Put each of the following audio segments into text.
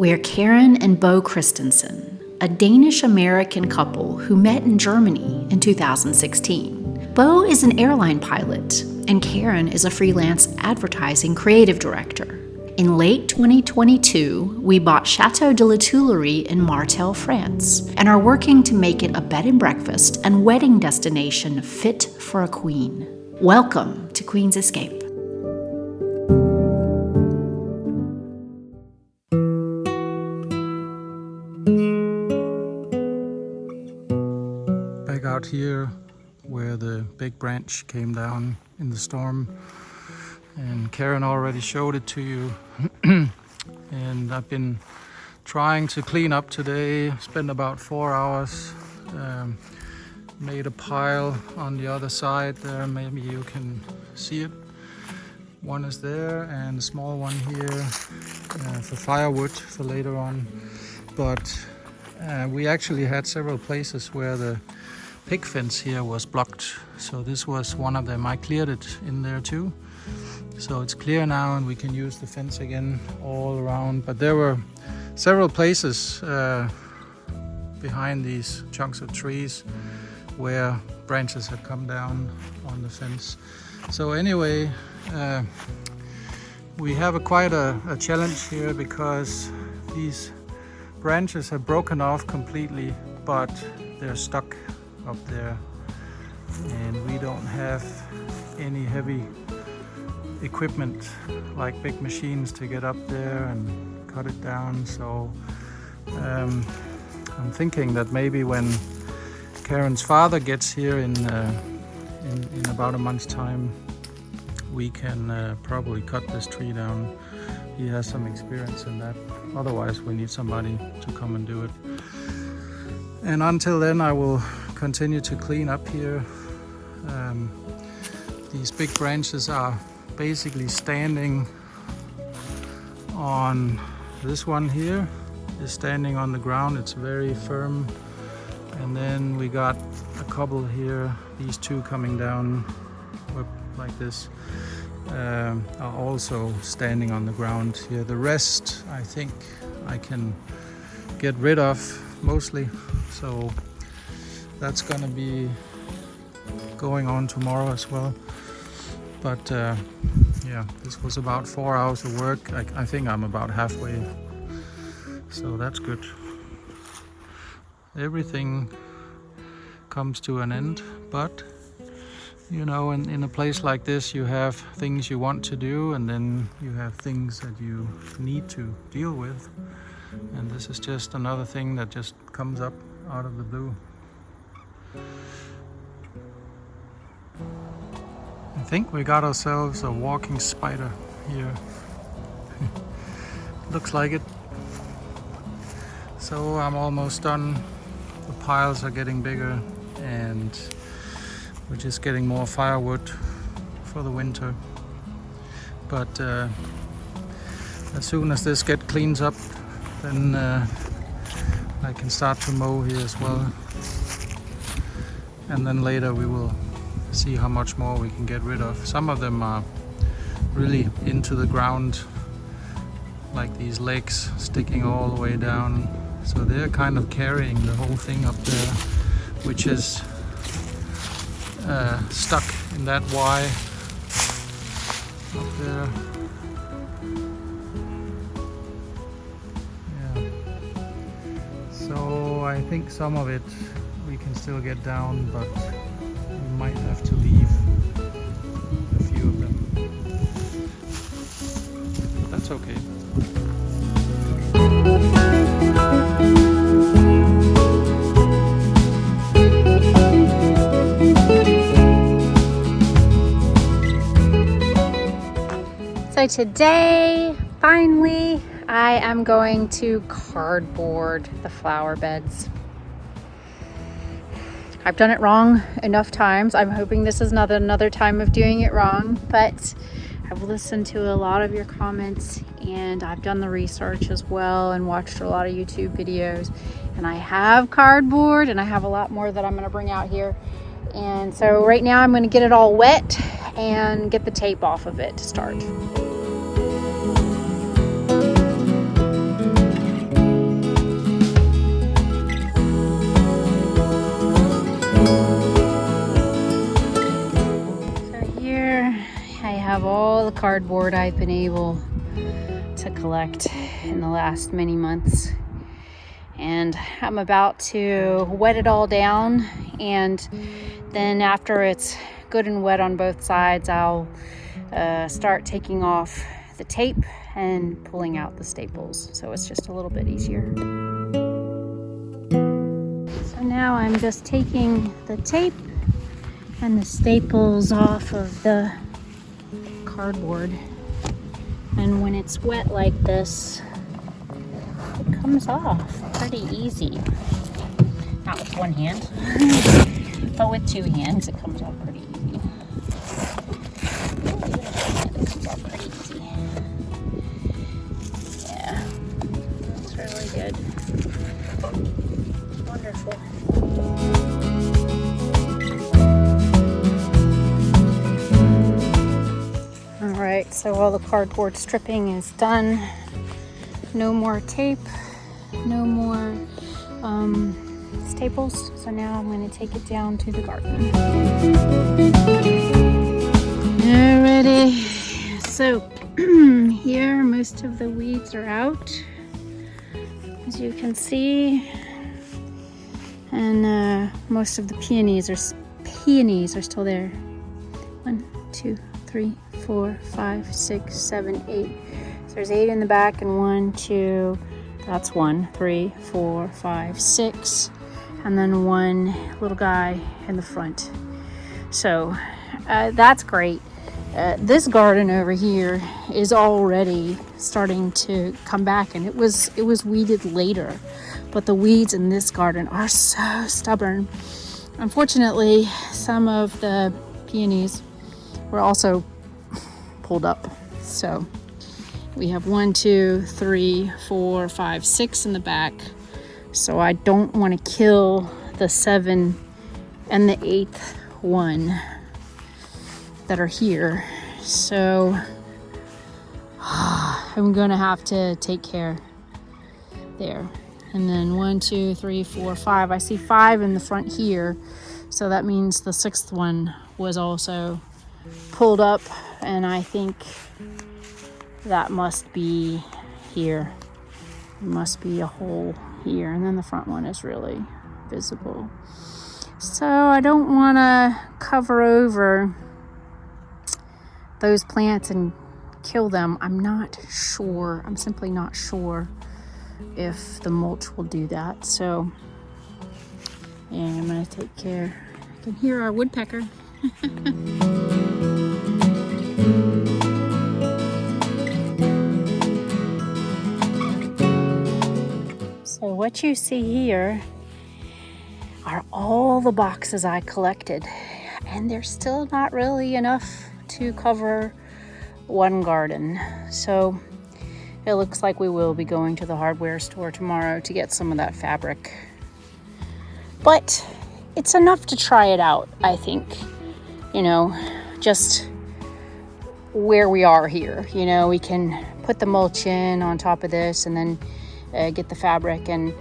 We're Karen and Bo Christensen, a Danish-American couple who met in Germany in 2016. Bo is an airline pilot, and Karen is a freelance advertising creative director. In late 2022, we bought Château de La Tuilerie in Martel, France, and are working to make it a bed and breakfast and wedding destination fit for a queen. Welcome to Queen's Escape. Back out here where the big branch came down in the storm, and Karen already showed it to you. And I've been trying to clean up today, spent about 4 hours, made a pile on the other side there, maybe you can see it. One is there and a small one here for firewood for later on. But we actually had several places where the pig fence here was blocked, so this was one of them. I cleared it in there too, so it's clear now and we can use the fence again all around. But there were several places behind these chunks of trees where branches had come down on the fence. So anyway, we have quite a challenge here because these branches have broken off completely, but they're stuck up there, and we don't have any heavy equipment like big machines to get up there and cut it down. So I'm thinking that maybe when Karen's father gets here in about a month's time, we can probably cut this tree down. He has some experience in that. Otherwise we need somebody to come and do it. And until then I will continue to clean up here. These big branches are basically standing on, this one here is standing on the ground, it's very firm. And then we got a couple here, these two coming down like this, are also standing on the ground here. The rest I think I can get rid of mostly, so that's gonna be going on tomorrow as well. But yeah, this was about 4 hours of work. I think I'm about halfway, so that's good. Everything comes to an end, but you know, in a place like this you have things you want to do, and then you have things that you need to deal with, and this is just another thing that just comes up out of the blue. I think we got ourselves a walking spider here. Looks like it. So I'm almost done. The piles are getting bigger and we're just getting more firewood for the winter. But as soon as this gets cleaned up, then I can start to mow here as well. And then later we will see how much more we can get rid of. Some of them are really into the ground, like these legs sticking all the way down. So they're kind of carrying the whole thing up there, which is stuck in that Y up there. Yeah. So I think some of it we can still get down, but we might have to leave a few of them. But that's okay. So today, finally, I am going to cardboard the flower beds. I've done it wrong enough times. I'm hoping this is not another time of doing it wrong, but I've listened to a lot of your comments and I've done the research as well and watched a lot of YouTube videos, and I have cardboard and I have a lot more that I'm going to bring out here. And so right now I'm going to get it all wet and get the tape off of it to start. cardboard I've been able to collect in the last many months. And I'm about to wet it all down, and then after it's good and wet on both sides, I'll start taking off the tape and pulling out the staples, so it's just a little bit easier. So now I'm just taking the tape and the staples off of the cardboard, and when it's wet like this, it comes off pretty easy. Not with one hand, but with two hands it comes off pretty easy. It comes off pretty easy. Yeah, it's really good. Wonderful. Alright, so all the cardboard stripping is done. No more tape, no more staples. So now I'm going to take it down to the garden. Alrighty, so here most of the weeds are out, as you can see, and most of the peonies are still there. 1, 2, 3, 4, 5, 6, 7, 8. So there's 8 in the back, and 1, 2, that's 1, 3, 4, 5, 6, and then one little guy in the front. So that's great. This garden over here is already starting to come back, and it was weeded later, but the weeds in this garden are so stubborn. Unfortunately, some of the peonies were also pulled up. So we have 1, 2, 3, 4, 5, 6 in the back. So I don't want to kill the 7 and the 8th one that are here. So I'm gonna have to take care there. And then 1, 2, 3, 4, 5. I see 5 in the front here. So that means the 6th one was also pulled up, and I think that must be here. There must be a hole here, and then the front one is really visible. So I don't want to cover over those plants and kill them. I'm not sure. I'm simply not sure if the mulch will do that. So yeah, I'm going to take care. I can hear our woodpecker. So what you see here are all the boxes I collected, and there's still not really enough to cover one garden. So it looks like we will be going to the hardware store tomorrow to get some of that fabric. But it's enough to try it out, I think. You know, just where we are here. You know, we can put the mulch in on top of this, and then get the fabric and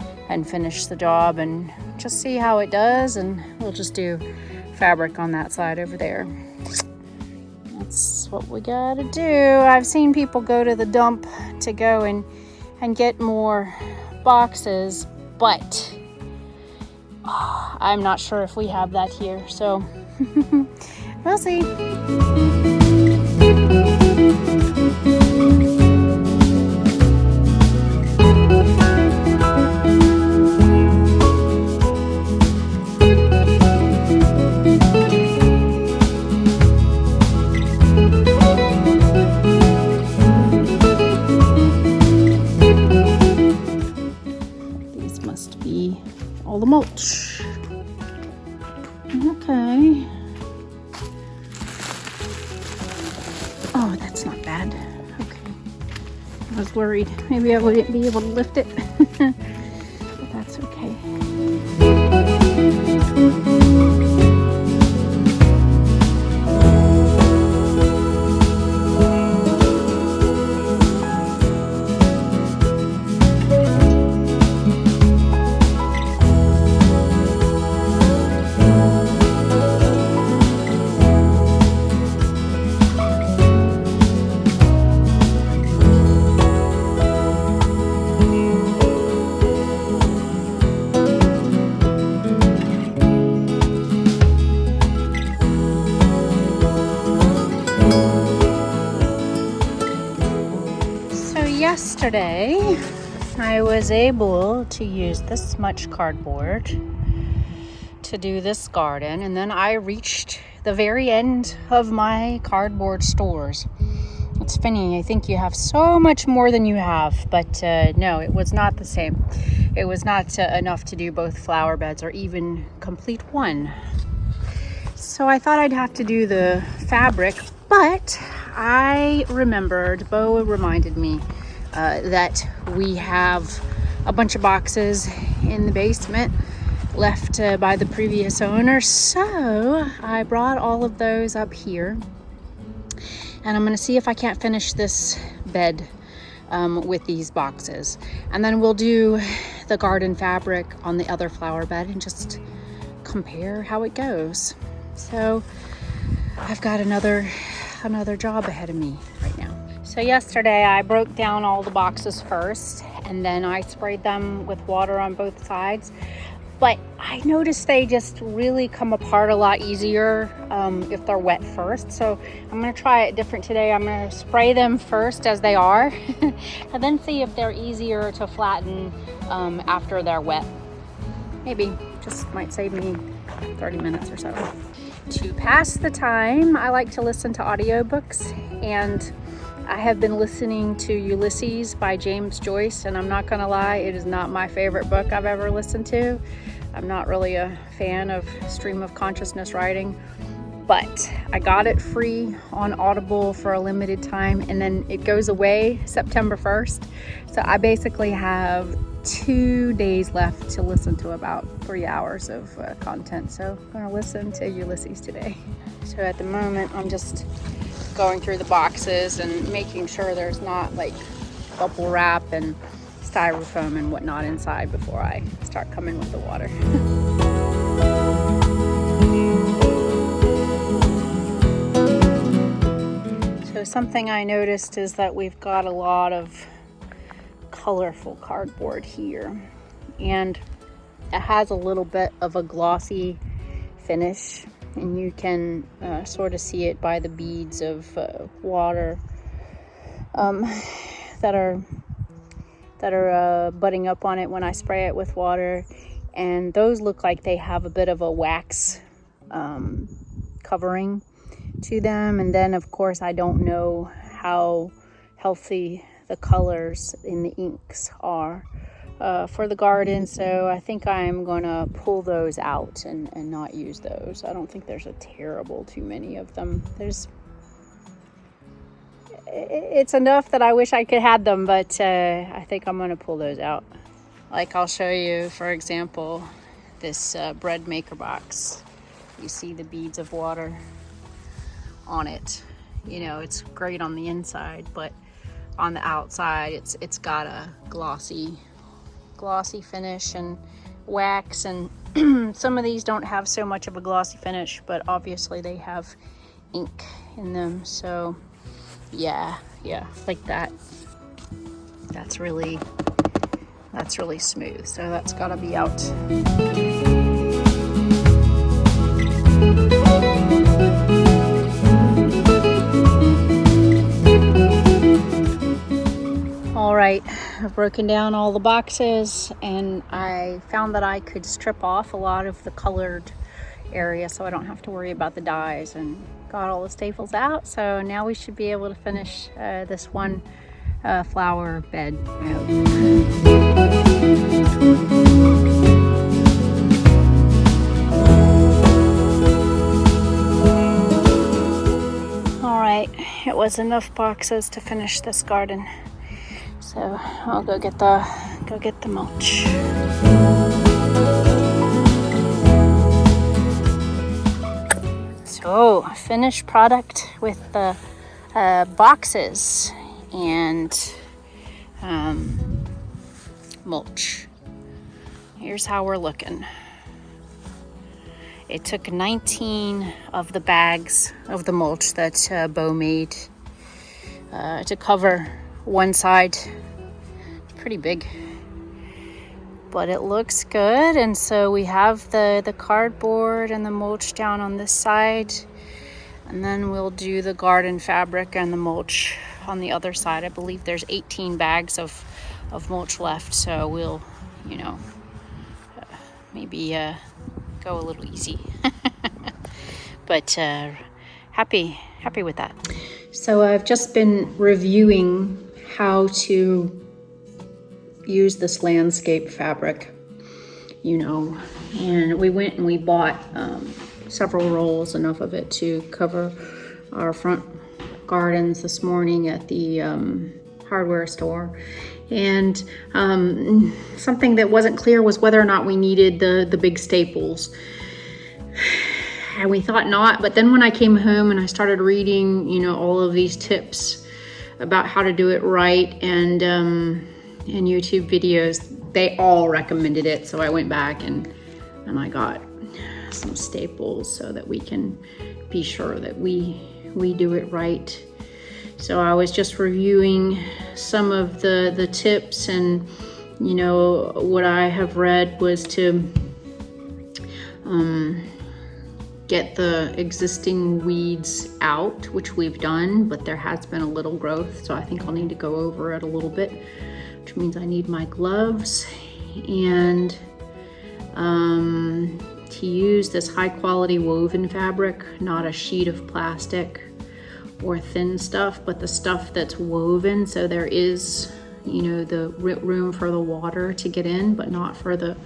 finish the job and just see how it does, and we'll just do fabric on that side over there. That's what we gotta do. I've seen people go to the dump to go and get more boxes, but I'm not sure if we have that here, so we'll see. All the mulch. Okay. Oh, that's not bad. Okay. I was worried. Maybe I wouldn't be able to lift it. But that's okay. yesterday I was able to use this much cardboard to do this garden, and then I reached the very end of my cardboard stores. It's funny, I think you have so much more than you have, but no, it was not the same. It was not enough to do both flower beds or even complete one. So I thought I'd have to do the fabric, but I remembered, Bo reminded me that we have a bunch of boxes in the basement left by the previous owner. So I brought all of those up here, and I'm gonna see if I can't finish this bed with these boxes. And then we'll do the garden fabric on the other flower bed and just compare how it goes. So I've got another job ahead of me right now. So yesterday I broke down all the boxes first, and then I sprayed them with water on both sides. But I noticed they just really come apart a lot easier if they're wet first. So I'm gonna try it different today. I'm gonna spray them first as they are and then see if they're easier to flatten after they're wet. Maybe just might save me 30 minutes or so. To pass the time, I like to listen to audiobooks, and I have been listening to Ulysses by James Joyce, and I'm not gonna lie, it is not my favorite book I've ever listened to. I'm not really a fan of stream of consciousness writing, but I got it free on Audible for a limited time, and then it goes away September 1st. So I basically have 2 days left to listen to about 3 hours of content. So I'm gonna listen to Ulysses today. So at the moment, I'm just going through the boxes and making sure there's not like bubble wrap and styrofoam and whatnot inside before I start coming with the water. So something I noticed is that we've got a lot of colorful cardboard here, and it has a little bit of a glossy finish, and you can sort of see it by the beads of water that are butting up on it when I spray it with water, and those look like they have a bit of a wax covering to them. And then of course I don't know how healthy the colors in the inks are for the garden, so I think I'm gonna pull those out and not use those. I don't think there's a terrible too many of them. It's enough that I wish I could have them, but I think I'm gonna pull those out. Like I'll show you, for example, this bread maker box. You see the beads of water on it. You know, it's great on the inside, but on the outside it's got a glossy finish and wax, and some of these don't have so much of a glossy finish, but obviously they have ink in them. So yeah, like that. That's really smooth, so that's got to be out. All right, I've broken down all the boxes, and I found that I could strip off a lot of the colored area so I don't have to worry about the dyes, and got all the staples out. So now we should be able to finish this one flower bed out. All right, it was enough boxes to finish this garden. So I'll go get the mulch. So finished product with the boxes and mulch. Here's how we're looking. It took 19 of the bags of the mulch that Bo made to cover one side. It's pretty big, but it looks good. And so we have the cardboard and the mulch down on this side, and then we'll do the garden fabric and the mulch on the other side. I believe there's 18 bags of mulch left, so we'll, you know, maybe go a little easy. But happy with that. So I've just been reviewing how to use this landscape fabric, you know, and we went and we bought several rolls, enough of it to cover our front gardens this morning at the hardware store. And something that wasn't clear was whether or not we needed the big staples. And we thought not, but then when I came home and I started reading, you know, all of these tips about how to do it right, and YouTube videos, they all recommended it. So I went back and I got some staples so that we can be sure that we do it right. So I was just reviewing some of the tips, and you know, what I have read was to get the existing weeds out, which we've done, but there has been a little growth, so I think I'll need to go over it a little bit, which means I need my gloves, and to use this high quality woven fabric, not a sheet of plastic or thin stuff, but the stuff that's woven, so there is, you know, the room for the water to get in, but not for the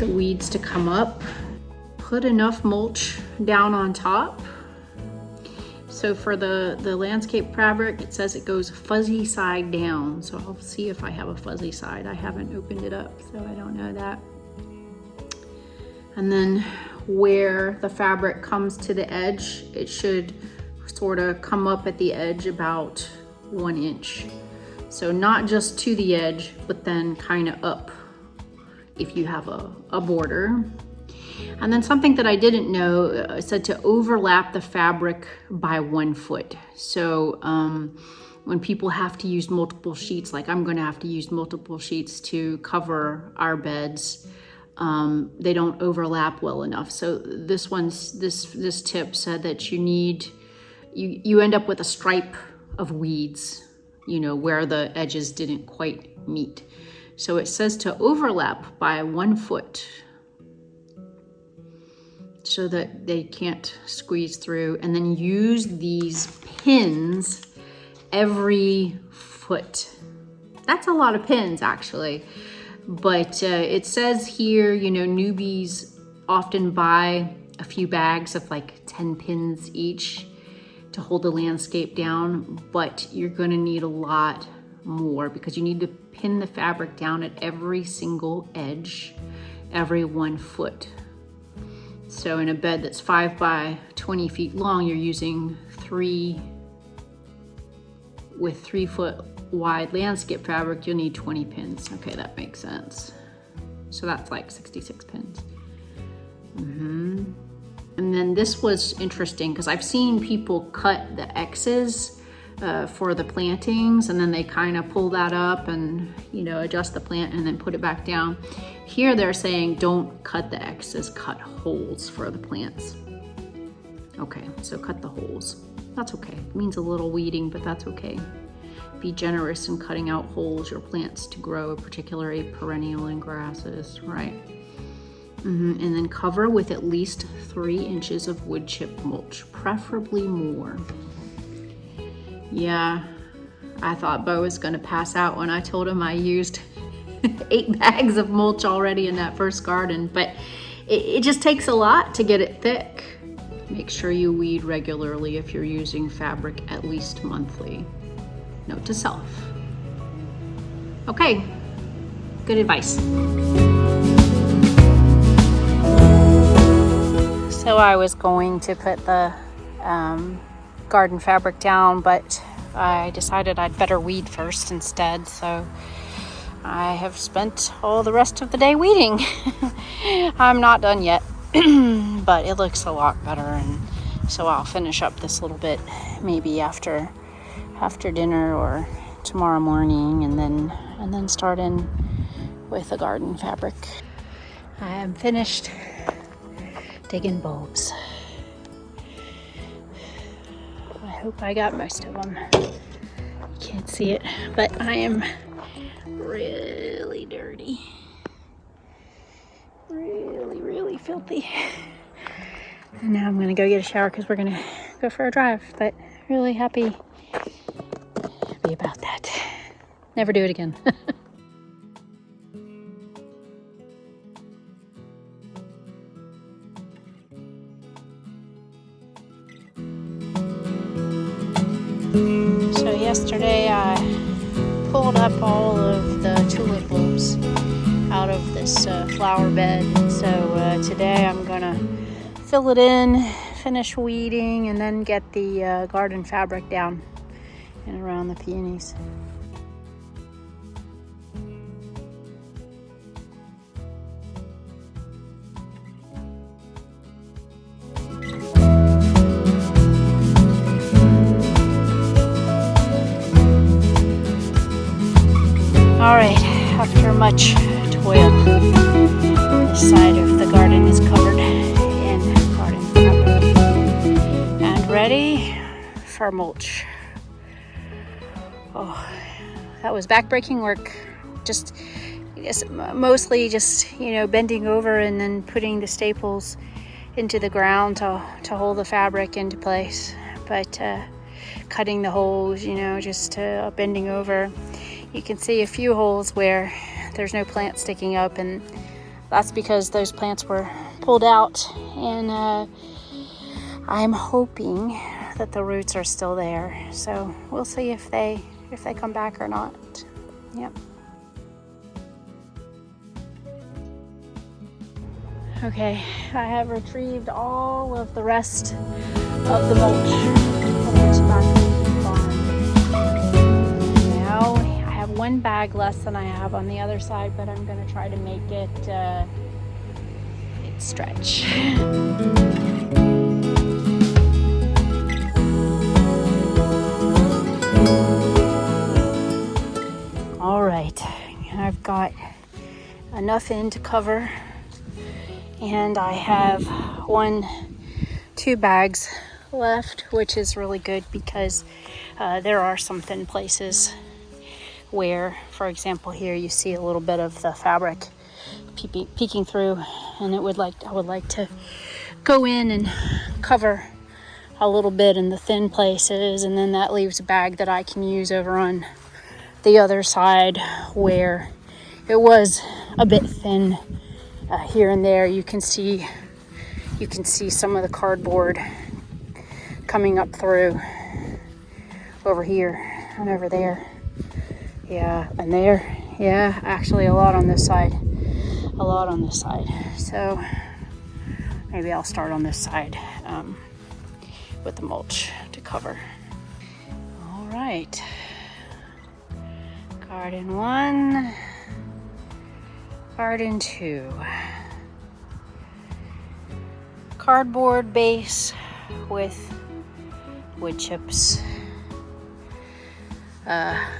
weeds to come up. Put enough mulch down on top. So for the landscape fabric, it says it goes fuzzy side down. So I'll see if I have a fuzzy side. I haven't opened it up, so I don't know that. And then where the fabric comes to the edge, it should sort of come up at the edge about 1 inch. So not just to the edge, but then kind of up if you have a border. And then something that I didn't know, said to overlap the fabric by 1 foot. So when people have to use multiple sheets, like I'm going to have to use multiple sheets to cover our beds, they don't overlap well enough. So this tip said that you end up with a stripe of weeds, you know, where the edges didn't quite meet. So it says to overlap by 1 foot, so that they can't squeeze through, and then use these pins every foot. That's a lot of pins, actually. But it says here, you know, newbies often buy a few bags of like 10 pins each to hold the landscape down, but you're gonna need a lot more because you need to pin the fabric down at every single edge, every 1 foot. So in a bed that's 5 by 20 feet long, you're using 3 foot wide landscape fabric, you'll need 20 pins. Okay, that makes sense. So that's like 66 pins. And then this was interesting because I've seen people cut the X's for the plantings, and then they kind of pull that up and, you know, adjust the plant and then put it back down. Here they're saying don't cut the X's, cut holes for the plants. Okay, so cut the holes. That's okay. It means a little weeding, but that's okay. Be generous in cutting out holes your plants to grow, particularly perennial and grasses, right? And then cover with at least 3 inches of wood chip mulch, preferably more. Yeah, I thought Bo was gonna pass out when I told him I used 8 bags of mulch already in that first garden, but it just takes a lot to get it thick. Make sure you weed regularly if you're using fabric, at least monthly. Note to self. Okay, good advice. So I was going to put the garden fabric down, but I decided I'd better weed first instead, so I have spent all the rest of the day weeding. I'm not done yet, but it looks a lot better, and so I'll finish up this little bit maybe after dinner or tomorrow morning, and then start in with the garden fabric. I am finished digging bulbs. I hope I got most of them. can't see it, but I am really dirty. Really filthy. And now I'm gonna go get a shower because we're gonna go for a drive, but really happy about that. Never do it again. So yesterday I pulled up all of the tulip bulbs out of this flower bed. So today I'm gonna fill it in, finish weeding, and then get the garden fabric down and around the peonies. All right, after much toil, this side of the garden is covered in garden fabric and ready for mulch. Oh, that was backbreaking work. Just, I guess, mostly just, bending over and then putting the staples into the ground to hold the fabric into place. But cutting the holes, just bending over. You can see a few holes where there's no plant sticking up, and that's because those plants were pulled out. And I'm hoping that the roots are still there. So we'll see if they come back or not. Yep. Okay, I have retrieved all of the rest of the mulch from this back barn. Now I have one bag less than I have on the other side, but I'm going to try to make it stretch. All right, I've got enough in to cover, and I have 2 bags left, which is really good because there are some thin places where, for example, here you see a little bit of the fabric peeking through, and I would like to go in and cover a little bit in the thin places, and then that leaves a bag that I can use over on the other side where it was a bit thin. Here and there you can see some of the cardboard coming up through over here and over there. Yeah, and there. Yeah, actually a lot on this side. So maybe I'll start on this side with the mulch to cover. All right. Garden 1, garden 2. Cardboard base with wood chips.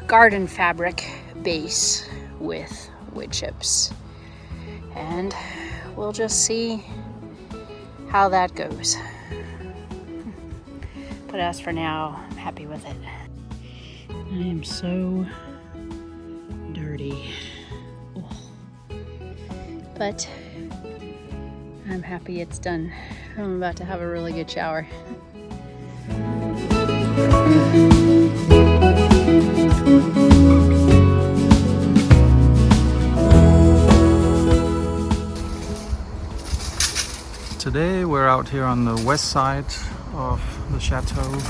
Garden fabric base with wood chips. And we'll just see how that goes. But as for now, I'm happy with it. I am so dirty. But I'm happy it's done. I'm about to have a really good shower. Today we're out here on the west side of the chateau,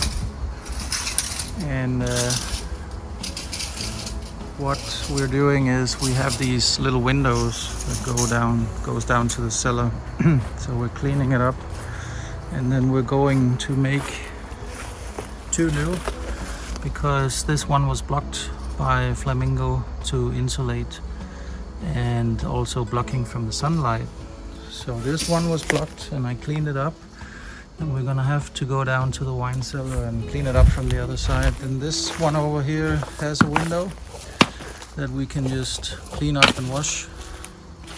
and what we're doing is we have these little windows that goes down to the cellar. So we're cleaning it up, and then we're going to make 2 new, because this one was blocked by flamingo to insulate and also blocking from the sunlight. So this one was blocked and I cleaned it up, and we're gonna have to go down to the wine cellar and clean it up from the other side. And this one over here has a window that we can just clean up and wash.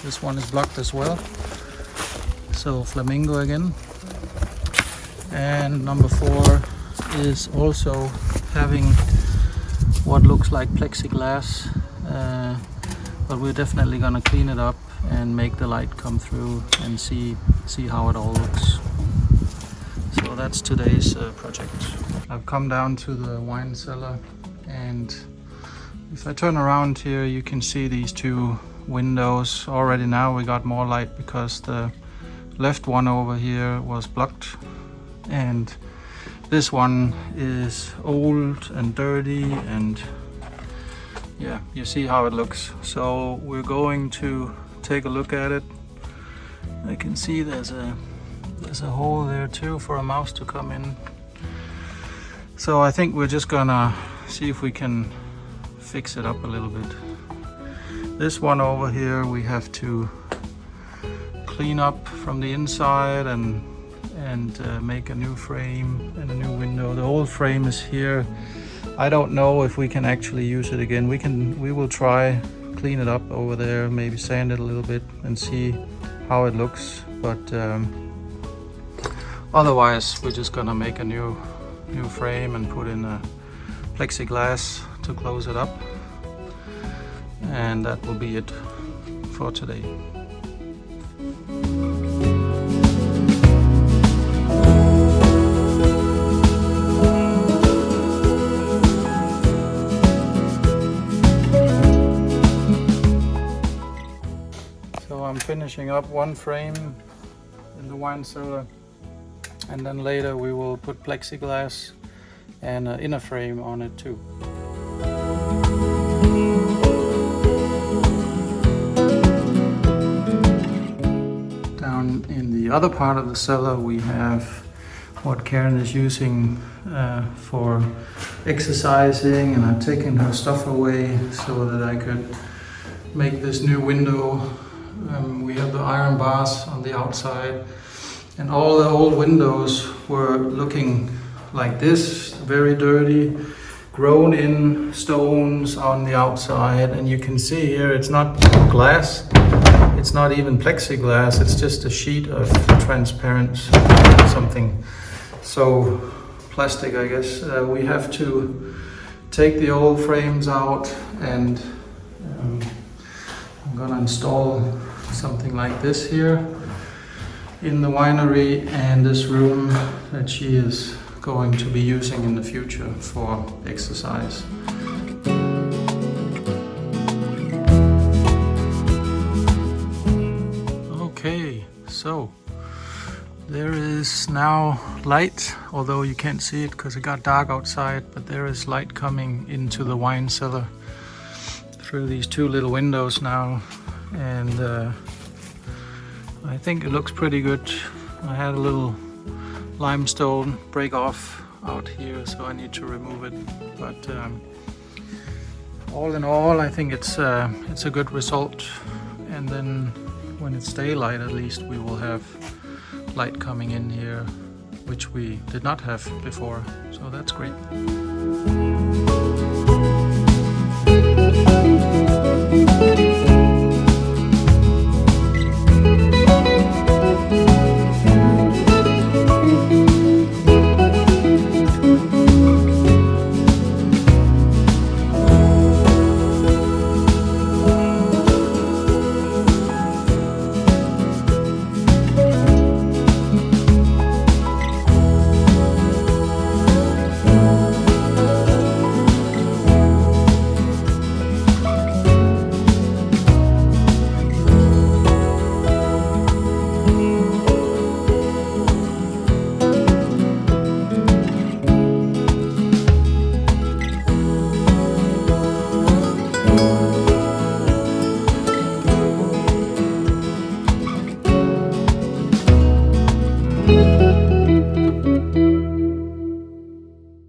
This one is blocked as well, so flamingo again. And number 4 is also having what looks like plexiglass, but we're definitely gonna clean it up and make the light come through and see how it all looks. So that's today's project. I've come down to the wine cellar, and if I turn around here you can see these two windows. Already now we got more light because the left one over here was blocked, and this one is old and dirty, and yeah, you see how it looks. So we're going to take a look at it. I can see there's a hole there too for a mouse to come in. So I think we're just gonna see if we can fix it up a little bit. This one over here we have to clean up from the inside and make a new frame and a new window. The old frame is here. I don't know if we can actually use it again. We will try clean it up over there, maybe sand it a little bit and see how it looks. But otherwise we're just gonna make a new frame and put in a plexiglass to close it up, and that will be it for today. So I'm finishing up one frame in the wine cellar, and then later we will put plexiglass and an inner frame on it too. Down in the other part of the cellar we have what Karen is using for exercising, and I've taken her stuff away so that I could make this new window. We have the iron bars on the outside, and all the old windows were looking like this, very dirty, grown in stones on the outside. And you can see here it's not glass, it's not even plexiglass, it's just a sheet of transparent something. So plastic, I guess. We have to take the old frames out, and I'm gonna install something like this here in the winery and this room that she is going to be using in the future for exercise. Okay, so there is now light, although you can't see it because it got dark outside, but there is light coming into the wine cellar through these two little windows now, and I think it looks pretty good. I had a little limestone break off out here, so I need to remove it, but all in all I think it's a good result. And then when it's daylight, at least we will have light coming in here, which we did not have before, so that's great.